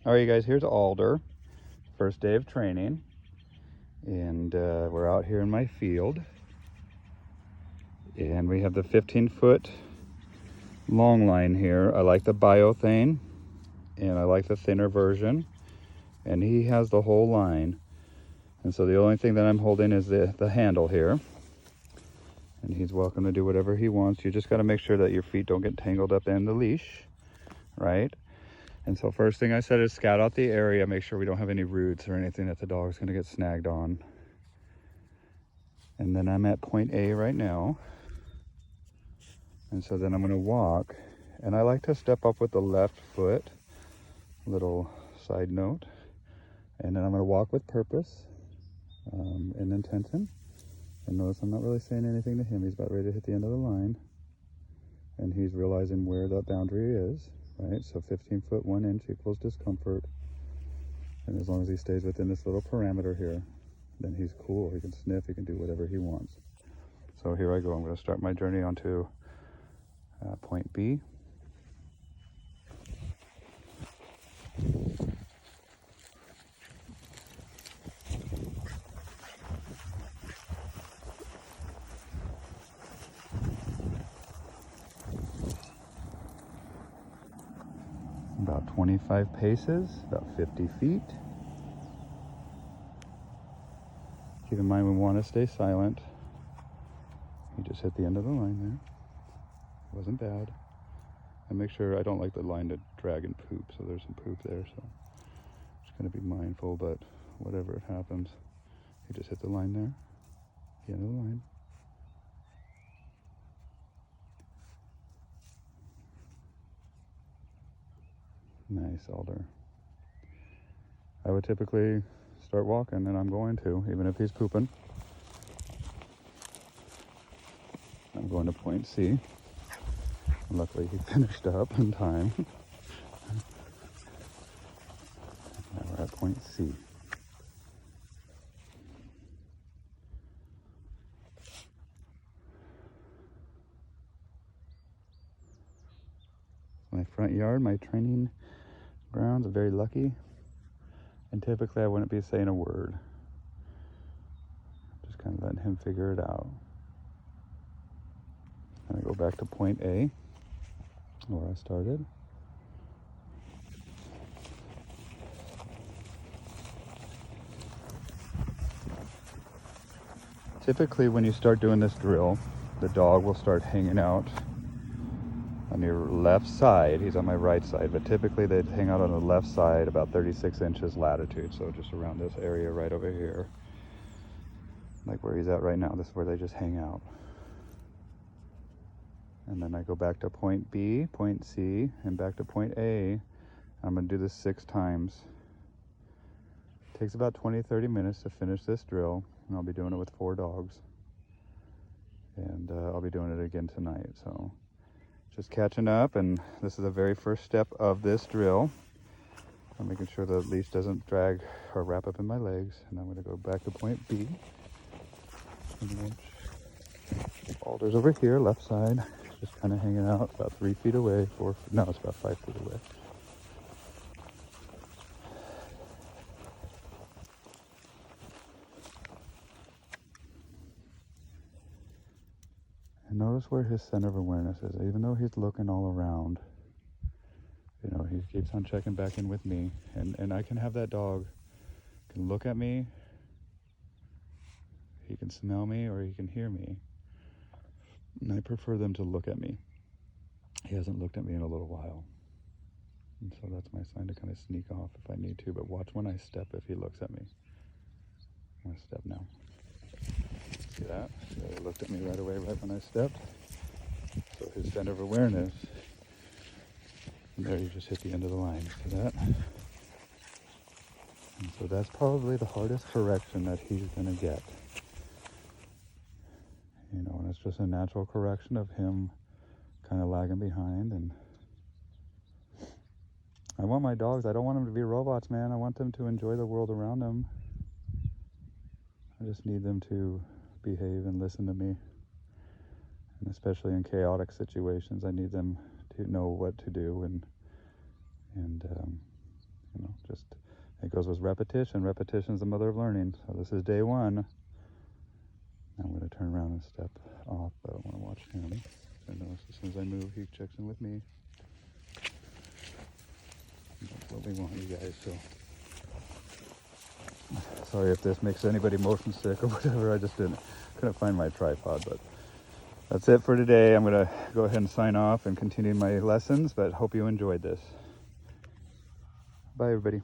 All right, you guys, here's Alder. First day of training. And we're out here in my field. And we have the 15-foot long line here. I like the biothane, and I like the thinner version. And he has the whole line. And so the only thing that I'm holding is the handle here. And he's welcome to do whatever he wants. You just got to make sure that your feet don't get tangled up in the leash, right? And so first thing I said is scout out the area, make sure we don't have any roots or anything that the dog's gonna get snagged on. And then I'm at point A right now. And so then I'm gonna walk. And I like to step up with the left foot, little side note. And then I'm gonna walk with purpose and intention. And notice I'm not really saying anything to him. He's about ready to hit the end of the line. And he's realizing where that boundary is, right? So 15 foot 1 inch equals discomfort. And as long as he stays within this little parameter here, then he's cool. He can sniff, he can do whatever he wants. So here I go. I'm going to start my journey onto point B. About 25 paces, about 50 feet. Keep in mind we want to stay silent. He just hit the end of the line there. Wasn't bad. And make sure, I don't like the line to drag and poop, so there's some poop there, so just going to be mindful, but whatever it happens. He just hit the line there, the end of the line. Nice, Alder. I would typically start walking, and I'm going to, even if he's pooping. I'm going to point C. Luckily, he finished up in time. Now we're at point C. My front yard, my training grounds, are very lucky. And typically I wouldn't be saying a word. Just kind of letting him figure it out. And I go back to point A, where I started. Typically when you start doing this drill, the dog will start hanging out on your left side. He's on my right side, but typically they hang out on the left side about 36 inches latitude, so just around this area right over here, like where he's at right now. This is where they just hang out. And then I go back to point B, point C, and back to point A. I'm going to do this 6 times. It takes about 20-30 minutes to finish this drill, and I'll be doing it with 4 dogs. And I'll be doing it again tonight, so just catching up. And this is the very first step of this drill. I'm making sure the leash doesn't drag or wrap up in my legs. And I'm going to go back to point B. Alder's over here, left side, just kind of hanging out about 3 feet away. No, it's about 5 feet away. And notice where his center of awareness is. Even though he's looking all around, you know, he keeps on checking back in with me. And I can have that dog can look at me, he can smell me, or he can hear me. And I prefer them to look at me. He hasn't looked at me in a little while. And so that's my sign to kind of sneak off if I need to. But watch when I step if he looks at me. I'm going to step now. See that? So he looked at me right away, right when I stepped. So his center of awareness. And there you just hit the end of the line. See that? And so that's probably the hardest correction that he's going to get. You know, and it's just a natural correction of him kind of lagging behind. And I want my dogs, I don't want them to be robots, man. I want them to enjoy the world around them. I just need them to behave and listen to me. And especially in chaotic situations, I need them to know what to do and You know, just it goes with repetition. Repetition is the mother of learning. So this is day one. I'm going to turn around and step off, but I want to watch him. I know as soon as I move, he checks in with me. That's what we want, you guys. So sorry if this makes anybody motion sick or whatever. I just couldn't find my tripod, but that's it for today. I'm going to go ahead and sign off and continue my lessons, but hope you enjoyed this. Bye, everybody.